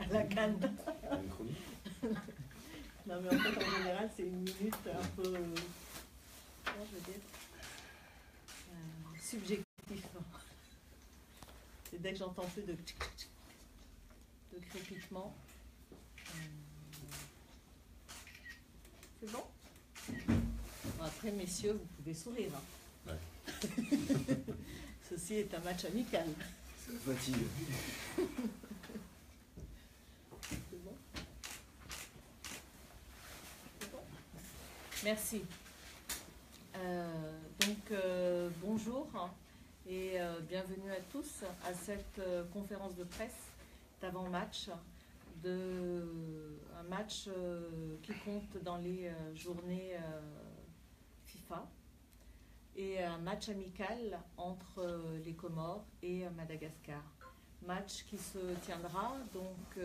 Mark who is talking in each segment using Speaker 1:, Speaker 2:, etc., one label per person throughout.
Speaker 1: à la CAN.
Speaker 2: Une chronique.
Speaker 1: Non mais en fait en général c'est une minute un peu, comment je veux dire, subjectif. Et dès que j'entends plus de crépitement, c'est bon. Bon, après messieurs, vous pouvez sourire. Hein.
Speaker 2: Ouais.
Speaker 1: Ceci est un match amical.
Speaker 3: Ça fatigue.
Speaker 1: C'est bon. C'est bon. Merci. Bonjour et bienvenue à tous à cette conférence de presse d'avant-match, un match qui compte dans les journées FIFA et un match amical entre les Comores et Madagascar. Match qui se tiendra donc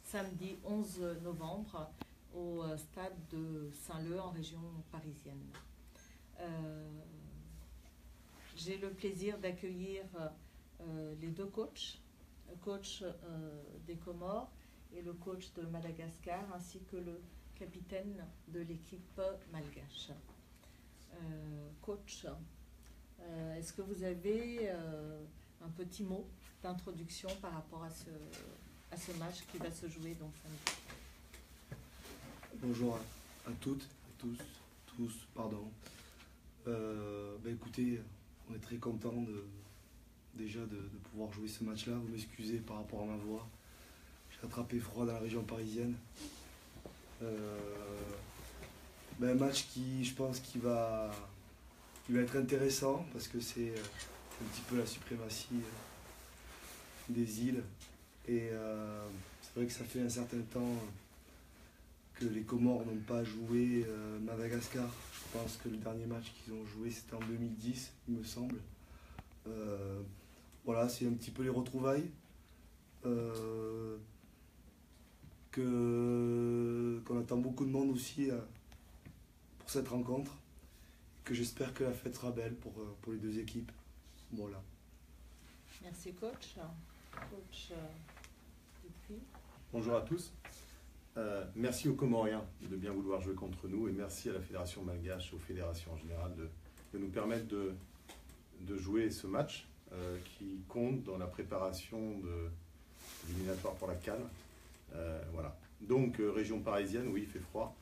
Speaker 1: samedi 11 novembre au stade de Saint-Leu en région parisienne. J'ai le plaisir d'accueillir les deux coachs, le coach des Comores et le coach de Madagascar, ainsi que le capitaine de l'équipe malgache. Coach, est-ce que vous avez un petit mot d'introduction par rapport à ce match qui va se jouer donc samedi?
Speaker 3: Bonjour à toutes, à tous, pardon. Écoutez, on est très content déjà de pouvoir jouer ce match-là. Vous m'excusez par rapport à ma voix. J'ai attrapé froid dans la région parisienne. Un match qui, je pense, qui va être intéressant parce que c'est un petit peu la suprématie des îles. Et c'est vrai que ça fait un certain temps que les Comores n'ont pas joué Madagascar. Je pense que le dernier match qu'ils ont joué c'était en 2010, il me semble. Voilà, c'est un petit peu les retrouvailles qu'on attend beaucoup de monde aussi pour cette rencontre. Que j'espère que la fête sera belle pour les deux équipes. Voilà.
Speaker 1: Merci coach. Coach Dupuis.
Speaker 2: Bonjour à tous. Merci aux Comoriens de bien vouloir jouer contre nous et merci à la Fédération malgache, aux fédérations en général de nous permettre de jouer ce match qui compte dans la préparation de l'éliminatoire pour la CAN. Voilà. Donc région parisienne, oui il fait froid,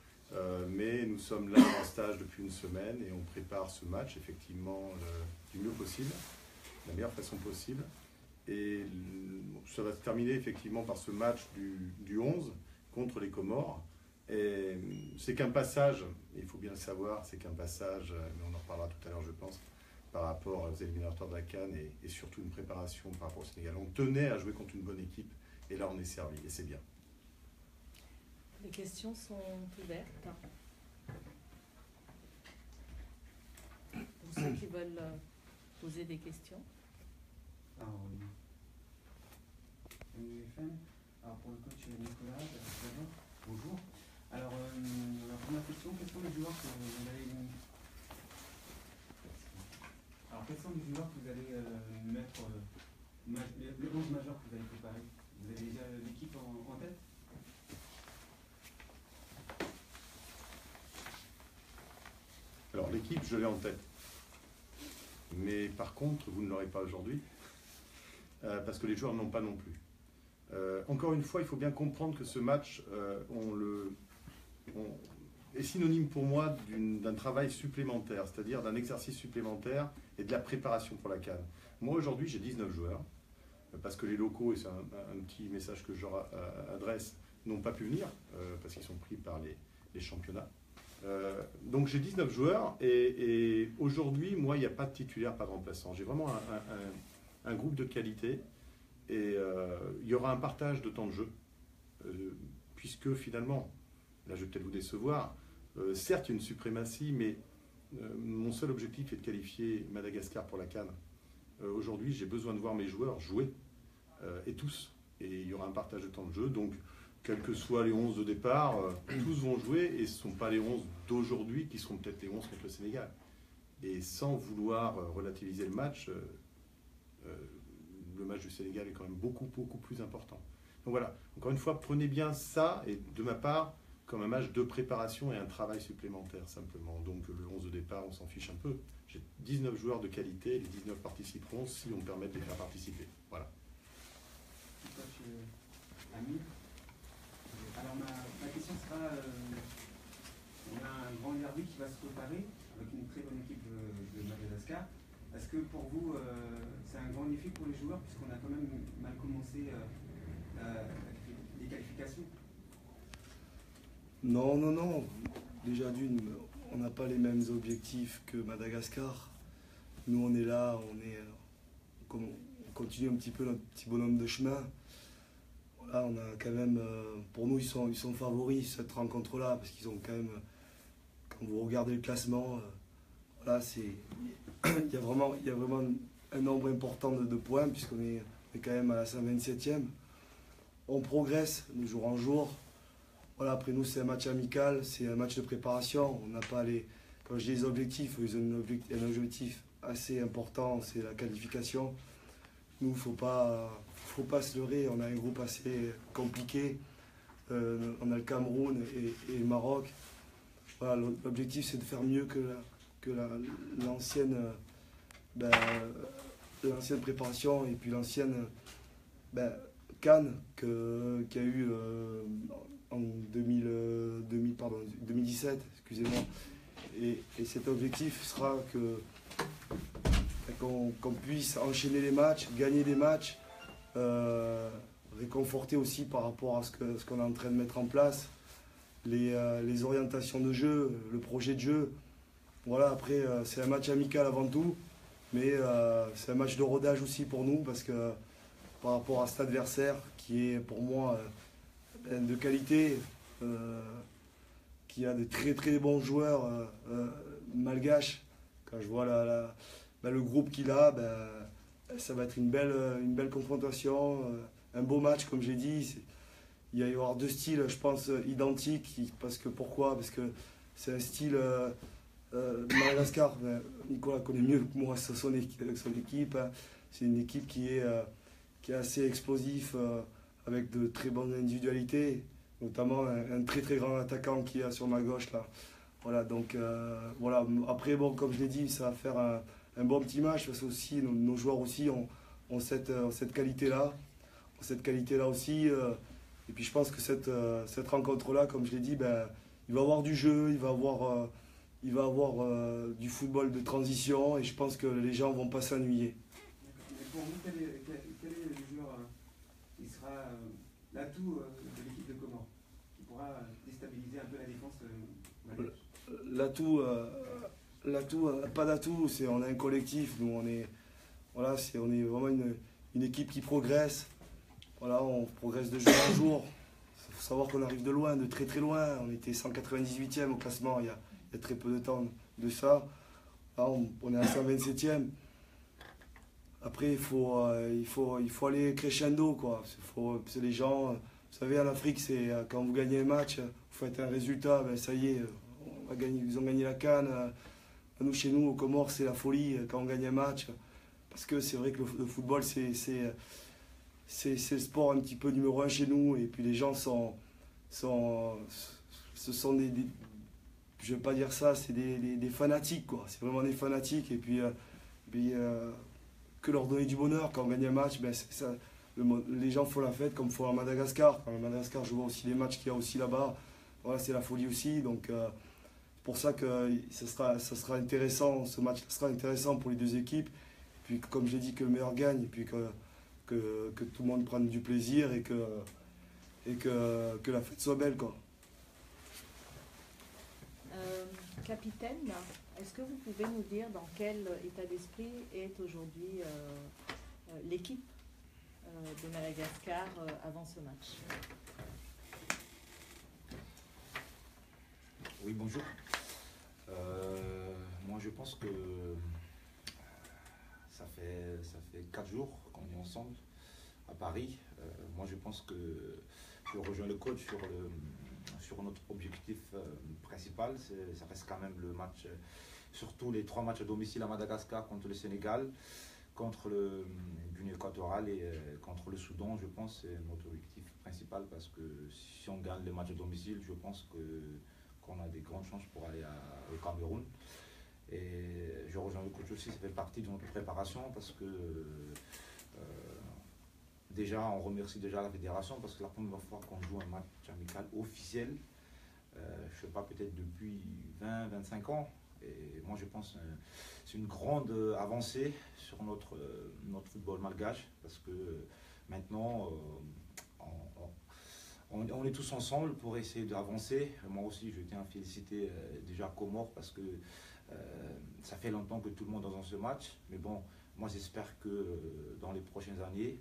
Speaker 2: mais nous sommes là en stage depuis une semaine et on prépare ce match effectivement du mieux possible, de la meilleure façon possible. Et ça va se terminer effectivement par ce match du 11 contre les Comores. Et c'est qu'un passage, il faut bien le savoir, c'est qu'un passage, mais on en reparlera tout à l'heure je pense, par rapport aux éliminatoires de la CAN et surtout une préparation par rapport au Sénégal. On tenait à jouer contre une bonne équipe et là on est servi et c'est bien.
Speaker 1: Les questions sont ouvertes. Pour ceux qui veulent poser des questions.
Speaker 4: Alors pour le coach Nicolas, bonjour. Alors la première question, quels sont les joueurs que vous allez mettre, les 11 majeurs que vous allez préparer? Vous avez déjà l'équipe en tête?
Speaker 2: Alors l'équipe, je l'ai en tête. Mais par contre, vous ne l'aurez pas aujourd'hui, parce que les joueurs n'ont pas non plus. Encore une fois, il faut bien comprendre que ce match est synonyme pour moi d'un travail supplémentaire, c'est-à-dire d'un exercice supplémentaire et de la préparation pour la CAN. Moi aujourd'hui j'ai 19 joueurs, parce que les locaux, et c'est un petit message que je leur adresse, n'ont pas pu venir, parce qu'ils sont pris par les championnats. Donc j'ai 19 joueurs et aujourd'hui, moi, il n'y a pas de titulaire, pas de remplaçant. J'ai vraiment un groupe de qualité et il y aura un partage de temps de jeu, puisque finalement, là je vais peut-être vous décevoir, certes il y a une suprématie, mais mon seul objectif est de qualifier Madagascar pour la CAN. Aujourd'hui, j'ai besoin de voir mes joueurs jouer, et tous. Et il y aura un partage de temps de jeu, donc quels que soient les 11 de départ, tous vont jouer et ce ne sont pas les 11 d'aujourd'hui qui seront peut-être les 11 contre le Sénégal. Et sans vouloir relativiser le match du Sénégal est quand même beaucoup plus important. Donc voilà, encore une fois, prenez bien ça, et de ma part, comme un match de préparation et un travail supplémentaire simplement. Donc le 11 de départ, on s'en fiche un peu. J'ai 19 joueurs de qualité, les 19 participeront si on me permet de les faire participer. Voilà.
Speaker 4: Coach Amir. Alors ma question sera, on a un grand derby qui va se préparer avec une très bonne équipe de Madagascar. Est-ce que pour vous, c'est un grand défi pour les joueurs, puisqu'on a quand même mal commencé les qualifications?
Speaker 3: Non, non, non. Déjà d'une, on n'a pas les mêmes objectifs que Madagascar. Nous, on est là, on continue un petit peu notre petit bonhomme de chemin. Là, on a quand même, pour nous, ils sont favoris cette rencontre-là, parce qu'ils ont quand même, quand vous regardez le classement, voilà, il y a vraiment un nombre important de points, puisqu'on est quand même à la 127e. On progresse de jour en jour. Voilà, après nous, c'est un match amical, c'est un match de préparation. On n'a pas quand je dis les objectifs, ils ont un objectif assez important, c'est la qualification. Nous, il ne faut pas se leurrer, on a un groupe assez compliqué. On a le Cameroun et le Maroc. Voilà, l'objectif, c'est de faire mieux que l'ancienne préparation et puis l'ancienne CAN qu'il y a eu en 2017, excusez-moi. Et cet objectif sera qu'on puisse enchaîner les matchs, gagner des matchs, réconforter aussi par rapport à ce qu'on est en train de mettre en place, les orientations de jeu, le projet de jeu. Voilà, après, c'est un match amical avant tout, mais c'est un match de rodage aussi pour nous, parce que par rapport à cet adversaire qui est pour moi de qualité, qui a de très très bons joueurs malgaches. Quand je vois le groupe qu'il a, ça va être une belle confrontation, un beau match comme j'ai dit. Il va y avoir deux styles, je pense, identiques. Pourquoi? Parce que c'est un style de Madagascar. Nicolas connaît mieux que moi son équipe. C'est une équipe qui est assez explosif, avec de très bonnes individualités, notamment un très très grand attaquant qui est sur ma gauche là. Voilà, donc voilà. Après, bon, comme je l'ai dit, ça va faire un bon petit match, parce que aussi nos joueurs aussi ont cette qualité-là. Cette qualité-là aussi. Et puis je pense que cette rencontre-là, comme je l'ai dit, il va y avoir du jeu, il va y avoir du football de transition, et je pense que les gens ne vont pas s'ennuyer.
Speaker 4: Mais pour vous, quel est le joueur qui sera l'atout de l'équipe de Comores, qui pourra déstabiliser un peu la défense malgache?
Speaker 3: L'atout, pas d'atout, on est un collectif, nous on est vraiment une équipe qui progresse. Voilà, on progresse de jour en jour. Il faut savoir qu'on arrive de loin, de très très loin. On était 198e au classement il y a très peu de temps de ça. Là, on est à 127e. Après, il faut aller crescendo, quoi. C'est les gens, vous savez, en Afrique, c'est quand vous gagnez un match, vous faites un résultat, ça y est, ils ont gagné la CAN. Nous, chez nous, aux Comores, c'est la folie quand on gagne un match. Parce que c'est vrai que le football, c'est le sport un petit peu numéro 1 chez nous. Et puis les gens ce sont des je ne veux pas dire ça, c'est des fanatiques, quoi. C'est vraiment des fanatiques. Et puis, que leur donner du bonheur quand on gagne un match, les gens font la fête comme font à Madagascar. Quand à Madagascar, je vois aussi les matchs qu'il y a aussi là-bas. Voilà, c'est la folie aussi. Donc, c'est pour ça que ça sera intéressant. Ce match sera intéressant pour les deux équipes. Et puis, comme j'ai dit, que le meilleur gagne. Et puis que tout le monde prenne du plaisir et que la fête soit belle, quoi.
Speaker 1: Capitaine, est-ce que vous pouvez nous dire dans quel état d'esprit est aujourd'hui l'équipe de Madagascar avant ce match?
Speaker 5: Oui, bonjour. Moi, je pense que ça fait 4 jours qu'on est ensemble à Paris. Moi, je pense que je rejoins le coach sur notre objectif principal. Ça reste quand même le match, surtout les 3 matchs à domicile à Madagascar, contre le Sénégal, contre le Guinée équatoriale et contre le Soudan. Je pense que c'est notre objectif principal parce que si on gagne les matchs à domicile, je pense qu'on a des grandes chances pour aller au Cameroun. Et je rejoins le coach aussi, ça fait partie de notre préparation parce que déjà on remercie déjà la fédération parce que la première fois qu'on joue un match amical officiel, je ne sais pas, peut-être depuis 20-25 ans. Et moi je pense que c'est une grande avancée sur notre football malgache parce que maintenant on est tous ensemble pour essayer d'avancer. Moi aussi je tiens à féliciter déjà Comores parce que ça fait longtemps que tout le monde est dans ce match. Mais bon, moi j'espère que dans les prochaines années,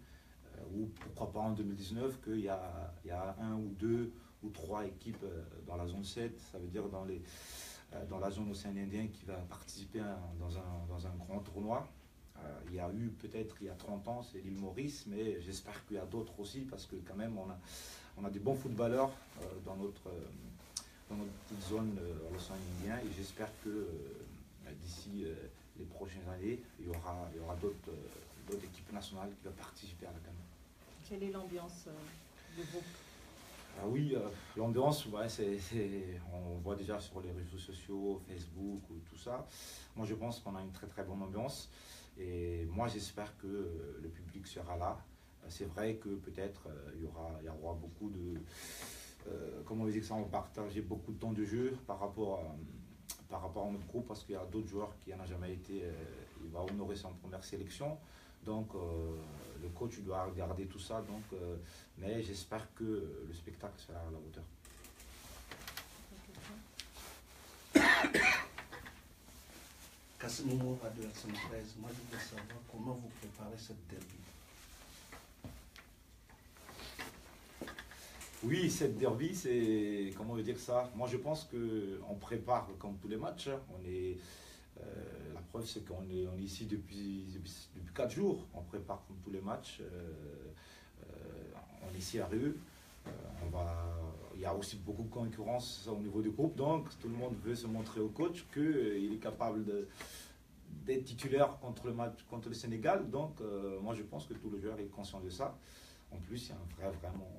Speaker 5: ou pourquoi pas en 2019, qu'il y a 1 ou 2 ou 3 équipes dans la zone 7, ça veut dire dans la zone Océan Indien qui va participer dans un grand tournoi. Il y a eu peut-être il y a 30 ans, c'est l'île Maurice, mais j'espère qu'il y a d'autres aussi parce que quand même on a des bons footballeurs dans notre petite zone à l'Océan Indien et j'espère que d'ici les prochaines années, il y aura d'autres équipes nationales qui vont participer à la CAN.
Speaker 1: Quelle est l'ambiance du groupe?
Speaker 5: Ah oui, l'ambiance, ouais, on voit déjà sur les réseaux sociaux, Facebook ou tout ça. Moi, je pense qu'on a une très très bonne ambiance. Et moi, j'espère que le public sera là. C'est vrai que peut-être il y aura beaucoup de... comment on dit que ça, on va partager beaucoup de temps de jeu par rapport à notre groupe parce qu'il y a d'autres joueurs qui n'en a jamais été. Il va honorer son première sélection. Donc, le coach doit regarder tout ça. Donc, mais j'espère que le spectacle sera à la hauteur.
Speaker 6: Kassim adversaire 13, moi je voulais savoir comment vous préparez cette derby.
Speaker 5: Oui, cette derby, c'est, comment on veut dire ça? Moi je pense qu'on prépare comme tous les matchs. La preuve c'est qu'on est ici depuis 4 jours. On prépare comme tous les matchs. On est ici à Rieux. Il y a aussi beaucoup de concurrence au niveau du groupe, donc tout le monde veut se montrer au coach qu'il est capable d'être titulaire contre le Sénégal. Donc moi je pense que tout le joueur est conscient de ça. En plus, il y a vraiment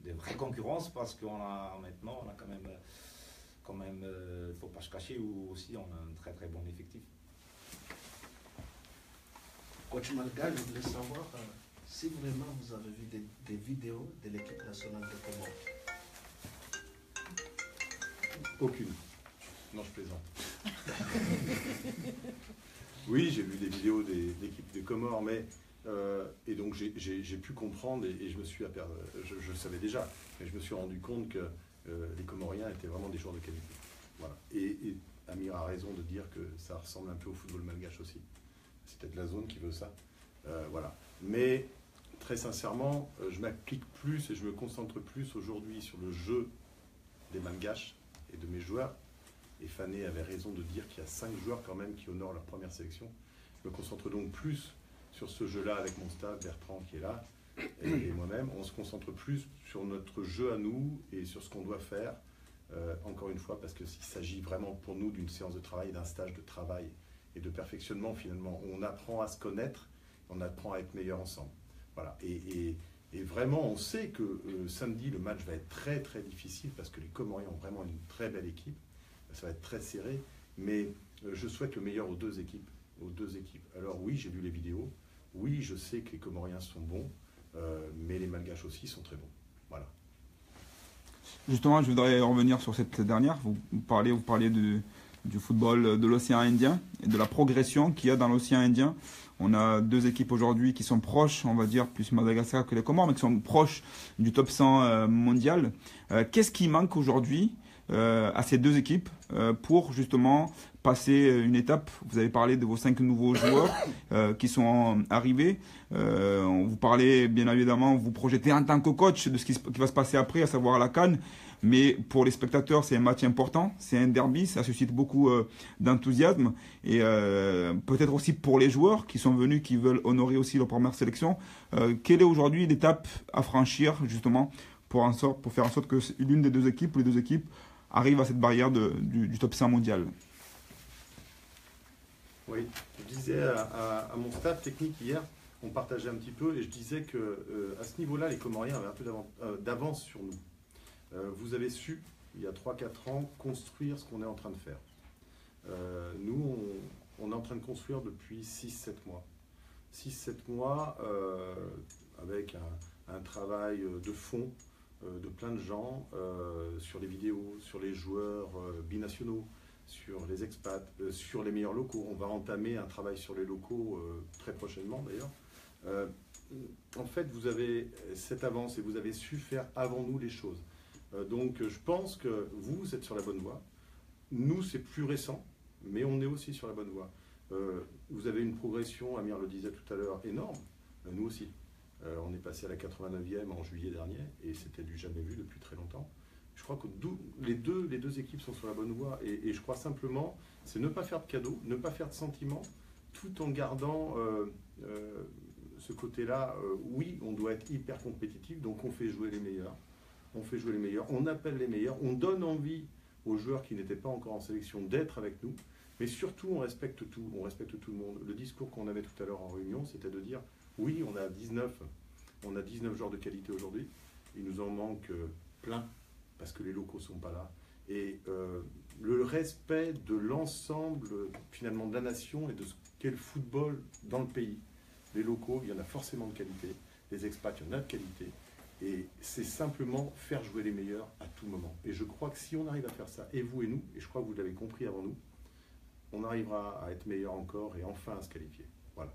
Speaker 5: des vraies concurrences parce qu'on a maintenant, quand même, faut pas se cacher, ou aussi on a un très très bon effectif.
Speaker 6: Coach Malga, je voulais savoir si vraiment vous avez vu des vidéos de l'équipe nationale de Comores.
Speaker 2: Aucune. Non, je plaisante. Oui, j'ai vu des vidéos de l'équipe des Comores, mais et donc j'ai pu comprendre et je me suis je le savais déjà, mais je me suis rendu compte que les Comoriens étaient vraiment des joueurs de qualité. Voilà. Et Amir a raison de dire que ça ressemble un peu au football malgache aussi. C'est peut-être la zone qui veut ça. Voilà. Mais très sincèrement, je m'applique plus et je me concentre plus aujourd'hui sur le jeu des Malgaches et de mes joueurs. Et Fané avait raison de dire qu'il y a 5 joueurs quand même qui honorent leur première sélection. Je me concentre donc plus sur ce jeu-là avec mon staff, Bertrand qui est là, et moi-même. On se concentre plus sur notre jeu à nous et sur ce qu'on doit faire, encore une fois, parce qu'il s'agit vraiment pour nous d'une séance de travail, d'un stage de travail et de perfectionnement finalement. On apprend à se connaître, on apprend à être meilleur ensemble. Voilà. Et vraiment, on sait que samedi, le match va être très très difficile parce que les Comoriens ont vraiment une très belle équipe. Ça va être très serré, mais je souhaite le meilleur aux deux équipes. Alors oui, j'ai vu les vidéos. Oui, je sais que les Comoriens sont bons, mais les Malgaches aussi sont très bons. Voilà.
Speaker 7: Justement, je voudrais revenir sur cette dernière. Vous parliez du football de l'océan Indien et de la progression qu'il y a dans l'océan Indien. On a 2 équipes aujourd'hui qui sont proches, on va dire, plus Madagascar que les Comores, mais qui sont proches du top 100 mondial. Qu'est-ce qui manque aujourd'hui à ces 2 équipes pour justement passer une étape? Vous avez parlé de vos 5 nouveaux joueurs qui sont arrivés. Vous parlez bien évidemment, vous projetez en tant que coach de ce qui va se passer après, à savoir à la CAN. Mais pour les spectateurs, c'est un match important, c'est un derby, ça suscite beaucoup d'enthousiasme. Et peut-être aussi pour les joueurs qui sont venus, qui veulent honorer aussi leur première sélection. Quelle est aujourd'hui l'étape à franchir justement pour faire en sorte que l'une des 2 équipes ou les 2 équipes arrivent à cette barrière du top 100 mondial?
Speaker 2: Oui, je disais à mon staff technique hier, on partageait un petit peu et je disais que à ce niveau-là, les Comoriens avaient un peu d'avance sur nous. Vous avez su, il y a 3-4 ans, construire ce qu'on est en train de faire. Nous, on est en train de construire depuis 6-7 mois. 6-7 mois avec un travail de fond de plein de gens sur les vidéos, sur les joueurs binationaux, sur les expats, sur les meilleurs locaux. On va entamer un travail sur les locaux très prochainement d'ailleurs. En fait, vous avez cette avance et vous avez su faire avant nous les choses. Donc je pense que vous êtes sur la bonne voie. Nous, c'est plus récent, mais on est aussi sur la bonne voie. Vous avez une progression, Amir le disait tout à l'heure, énorme. Nous aussi. On est passé à la 89e en juillet dernier et c'était du jamais vu depuis très longtemps. Je crois que les deux équipes sont sur la bonne voie et je crois simplement, c'est ne pas faire de cadeaux, ne pas faire de sentiments, tout en gardant ce côté-là. Oui, on doit être hyper compétitif, donc on fait jouer les meilleurs. On fait jouer les meilleurs, on appelle les meilleurs, on donne envie aux joueurs qui n'étaient pas encore en sélection d'être avec nous, mais surtout on respecte tout le monde. Le discours qu'on avait tout à l'heure en réunion, c'était de dire oui, on a 19 joueurs de qualité aujourd'hui, il nous en manque plein parce que les locaux ne sont pas là. Et le respect de l'ensemble finalement de la nation et de ce qu'est le football dans le pays. Les locaux, il y en a forcément de qualité, les expats, il y en a de qualité. Et c'est simplement faire jouer les meilleurs à tout moment. Et je crois que si on arrive à faire ça, et vous et nous, et je crois que vous l'avez compris avant nous, on arrivera à être meilleur encore et enfin à se qualifier. Voilà.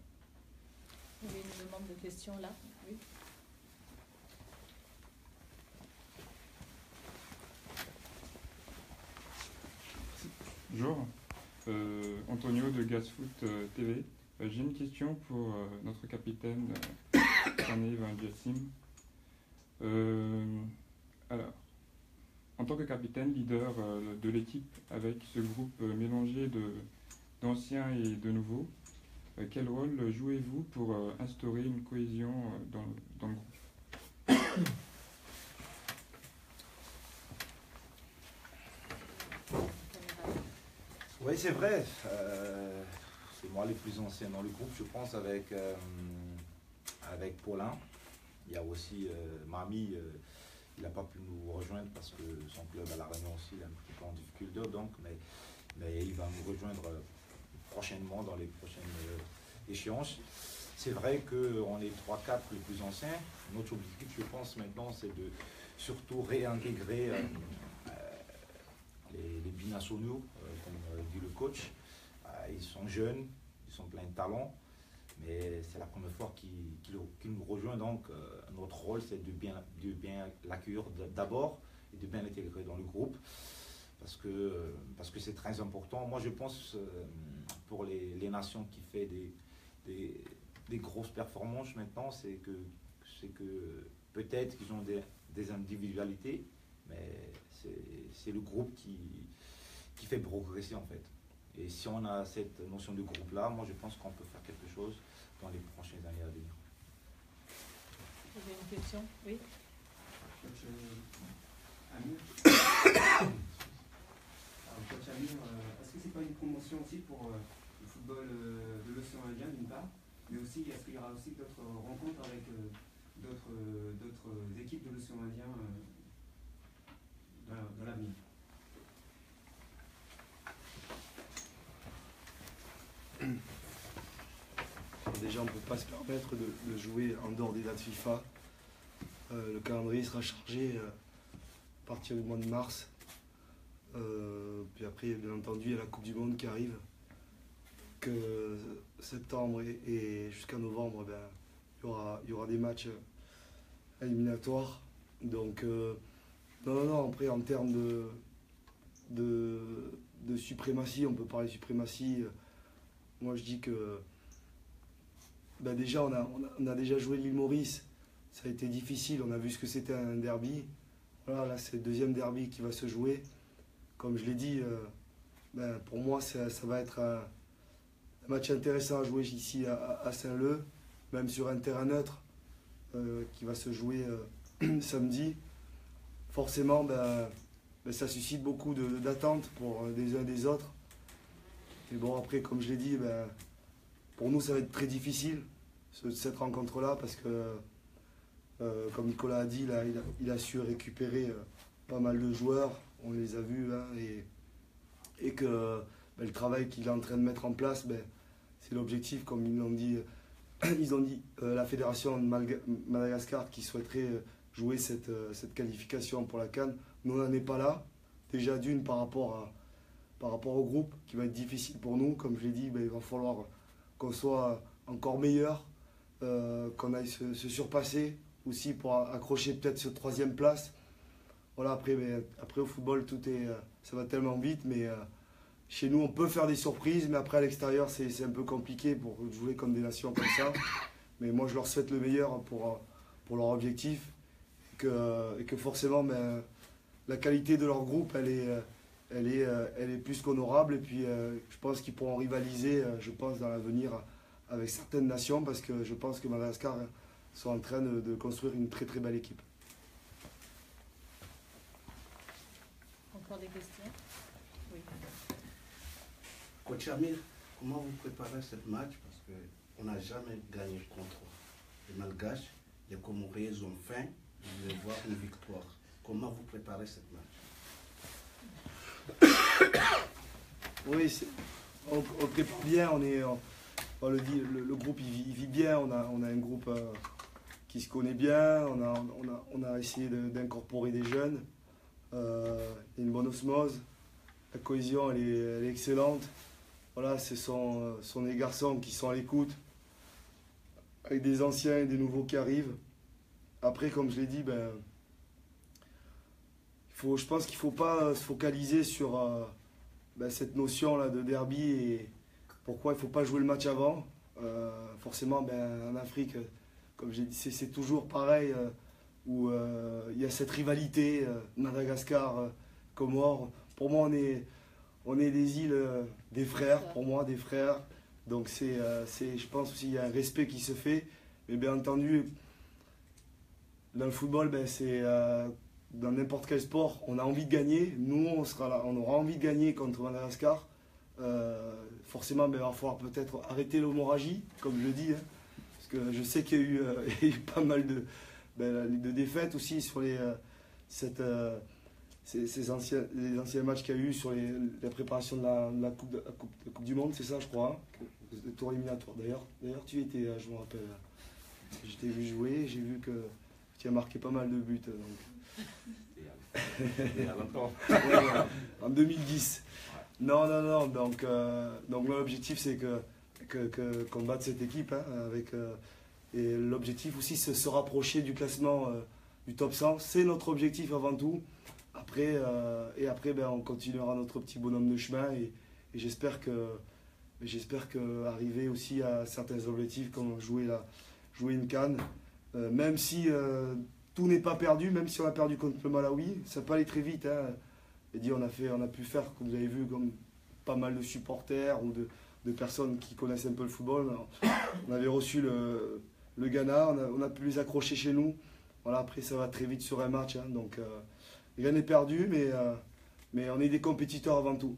Speaker 1: Il y avait une demande de questions là. Oui.
Speaker 8: Bonjour, Antonio de Gazfoot TV. J'ai une question pour notre capitaine Sané Van Jessim. Alors, en tant que capitaine, leader de l'équipe avec ce groupe mélangé d'anciens et de nouveaux, quel rôle jouez-vous pour instaurer une cohésion dans le groupe?
Speaker 5: Oui, c'est vrai. C'est moi le plus ancien dans le groupe, je pense, avec Paulin. Il y a aussi Mami, il n'a pas pu nous rejoindre parce que son club à La Réunion aussi il est un petit peu en difficulté, donc, mais il va nous rejoindre prochainement dans les prochaines échéances. C'est vrai qu'on est 3-4 les plus anciens. Notre objectif, je pense, maintenant, c'est de surtout réintégrer les binationaux, comme dit le coach. Ils sont jeunes, ils sont pleins de talent. Mais c'est la première fois qu'il nous rejoint, donc notre rôle c'est de bien l'accueillir d'abord et de bien l'intégrer dans le groupe parce que c'est très important. Moi je pense pour les nations qui font des grosses performances maintenant, c'est que peut-être qu'ils ont des individualités, mais c'est le groupe qui fait progresser en fait. Et si on a cette notion de groupe-là, moi je pense qu'on peut faire quelque chose dans les prochaines années à venir.
Speaker 1: Vous avez une question? Oui.
Speaker 4: Coach Amir, Coach Amir, est-ce que c'est pas une promotion aussi pour le football de l'océan Indien d'une part, mais aussi est-ce qu'il y aura aussi d'autres rencontres avec d'autres équipes de l'océan Indien dans l'avenir?
Speaker 3: Déjà, on ne peut pas se permettre de jouer en dehors des dates FIFA. Le calendrier sera chargé à partir du mois de mars. Puis après, bien entendu, il y a la Coupe du Monde qui arrive. Que septembre et jusqu'à novembre, il y aura des matchs éliminatoires. Donc, non, après, en termes de suprématie, on peut parler de suprématie. Moi, je dis que déjà, on a déjà joué l'île Maurice. Ça a été difficile. On a vu ce que c'était un derby. Voilà, là, c'est le deuxième derby qui va se jouer. Comme je l'ai dit, pour moi, ça va être un match intéressant à jouer ici à Saint-Leu, même sur un terrain neutre qui va se jouer samedi. Forcément, ça suscite beaucoup d'attentes pour les uns et des autres. Et bon, après, comme je l'ai dit, pour nous, ça va être très difficile. cette rencontre-là parce que, comme Nicolas a dit, là, il a su récupérer pas mal de joueurs, on les a vus, hein, et que le travail qu'il est en train de mettre en place, c'est l'objectif, comme ils l'ont dit. Ils ont dit, la fédération de Madagascar qui souhaiterait jouer cette qualification pour la CAN. Nous, on n'en est pas là. Déjà d'une par rapport au groupe, qui va être difficile pour nous. Comme je l'ai dit, il va falloir qu'on soit encore meilleur, qu'on aille se surpasser aussi pour accrocher peut-être cette 3e place. Voilà, après au football, ça va tellement vite, mais chez nous, on peut faire des surprises, mais après à l'extérieur, c'est un peu compliqué pour jouer comme des nations comme ça. Mais moi, je leur souhaite le meilleur pour leur objectif, et que forcément, la qualité de leur groupe, elle est plus qu'honorable. Et puis, je pense qu'ils pourront rivaliser, dans l'avenir avec certaines nations, parce que je pense que Madagascar sont en train de construire une très très belle équipe.
Speaker 1: Encore des questions? Oui.
Speaker 6: Coach Amir, comment vous préparez ce match? Parce qu'on n'a jamais gagné contre les Malgaches. Les Comoriens ont faim. Vous voulez voir une victoire. Comment vous préparez ce match?
Speaker 3: Oui, on prépare bien. On le dit, le groupe il vit bien. On a un groupe qui se connaît bien. On a essayé d'incorporer des jeunes. Il y a une bonne osmose. La cohésion elle est excellente. Voilà, ce sont des garçons qui sont à l'écoute, avec des anciens et des nouveaux qui arrivent. Après, comme je l'ai dit, je pense qu'il ne faut pas se focaliser sur cette notion-là de derby et pourquoi il ne faut pas jouer le match avant. Forcément, en Afrique, comme j'ai dit, c'est toujours pareil, où il y a cette rivalité, Madagascar, Comores. Pour moi, on est des îles, des frères, pour moi, des frères. Donc je pense aussi qu'il y a un respect qui se fait. Mais bien entendu, dans le football, c'est dans n'importe quel sport, on a envie de gagner. Nous, on sera là, on aura envie de gagner contre Madagascar. Forcément, il va falloir peut-être arrêter l'hémorragie, comme je le dis. Hein, parce que je sais qu'il y a eu pas mal de défaites aussi sur les anciens matchs qu'il y a eu sur la préparation de la coupe du Monde, c'est ça, je crois, hein, le tour éliminatoire. D'ailleurs, tu étais, je me rappelle, je t'ai vu jouer, j'ai vu que tu as marqué pas mal de buts.
Speaker 5: Il y a longtemps.
Speaker 3: En 2010. Non. Donc l'objectif, c'est qu'on batte cette équipe, hein, et l'objectif aussi, c'est se rapprocher du classement du top 100. C'est notre objectif avant tout. Après, on continuera notre petit bonhomme de chemin et j'espère que arriver aussi à certains objectifs comme jouer une CAN, même si tout n'est pas perdu, même si on a perdu contre le Malawi, ça peut aller très vite. Hein. On a pu faire, comme vous avez vu, comme pas mal de supporters ou de personnes qui connaissent un peu le football. On avait reçu le Ghana, on a pu les accrocher chez nous. Voilà, après ça va très vite sur un match, hein, donc rien n'est perdu, mais on est des compétiteurs avant tout.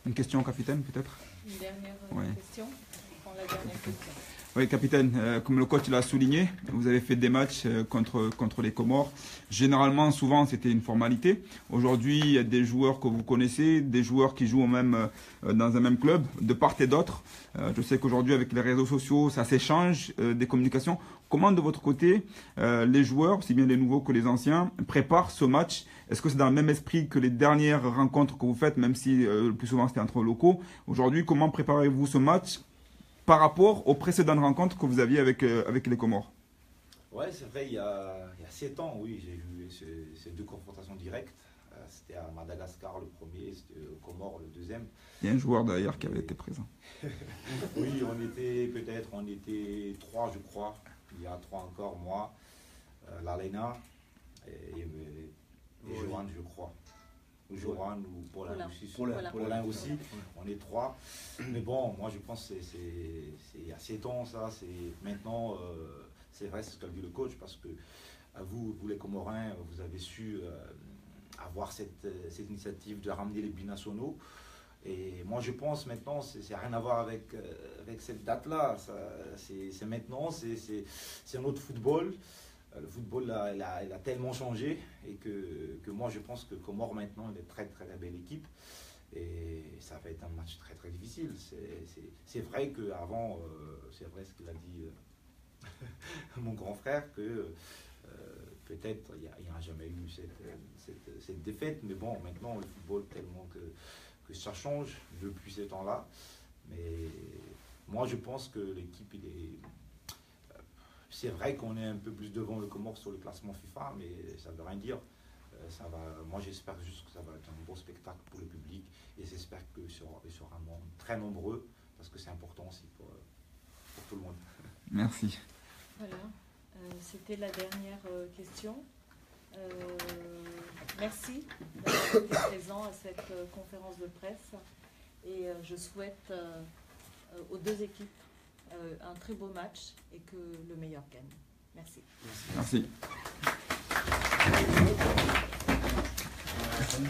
Speaker 7: Une question au capitaine peut-être?
Speaker 1: Une dernière question. On prend la dernière question.
Speaker 7: Oui, capitaine, comme le coach l'a souligné, vous avez fait des matchs contre les Comores. Généralement, souvent, c'était une formalité. Aujourd'hui, il y a des joueurs que vous connaissez, des joueurs qui jouent même dans un même club, de part et d'autre. Je sais qu'aujourd'hui, avec les réseaux sociaux, ça s'échange, des communications. Comment, de votre côté, les joueurs, aussi bien les nouveaux que les anciens, préparent ce match? Est-ce que c'est dans le même esprit que les dernières rencontres que vous faites, même si le plus souvent c'était entre locaux? Aujourd'hui, comment préparez-vous ce match par rapport aux précédentes rencontres que vous aviez avec les Comores?
Speaker 5: Ouais, c'est vrai, il y a 7 ans, oui, j'ai vu ces 2 confrontations directes. C'était à Madagascar le premier, c'était aux Comores le deuxième.
Speaker 7: Il y a un joueur d'ailleurs qui avait été présent.
Speaker 5: Oui, on était 3, je crois. Il y a 3 encore, moi, Lalena et Johan, je crois. Johan ou Paulin aussi. Paulin aussi, on est 3. Mais bon, moi je pense que c'est il y a 7 ans ça. Maintenant, c'est vrai, c'est ce qu'a dit le coach, parce que vous les Comoriens, vous avez su avoir cette initiative de ramener les binationaux. Et moi, je pense maintenant, c'est rien à voir avec cette date-là. C'est maintenant, c'est notre football. Le football, il a tellement changé et que moi, je pense que Comores, maintenant, il est très, très belle équipe. Et ça va être un match très, très difficile. C'est vrai qu'avant, c'est vrai ce qu'il a dit mon grand frère, que peut-être il n'y a jamais eu cette défaite. Mais bon, maintenant, le football, tellement que ça change depuis ce temps-là. Mais moi, je pense que l'équipe, c'est vrai qu'on est un peu plus devant le Comores sur le classement FIFA, mais ça ne veut rien dire. Moi, j'espère juste que ça va être un beau spectacle pour le public et j'espère qu'ils seront très nombreux parce que c'est important aussi pour tout le monde.
Speaker 7: Merci.
Speaker 1: Voilà, c'était la dernière question. Merci d'avoir été présent à cette conférence de presse et je souhaite aux deux équipes un très beau match et que le meilleur gagne. Merci.
Speaker 7: Merci.
Speaker 3: Merci.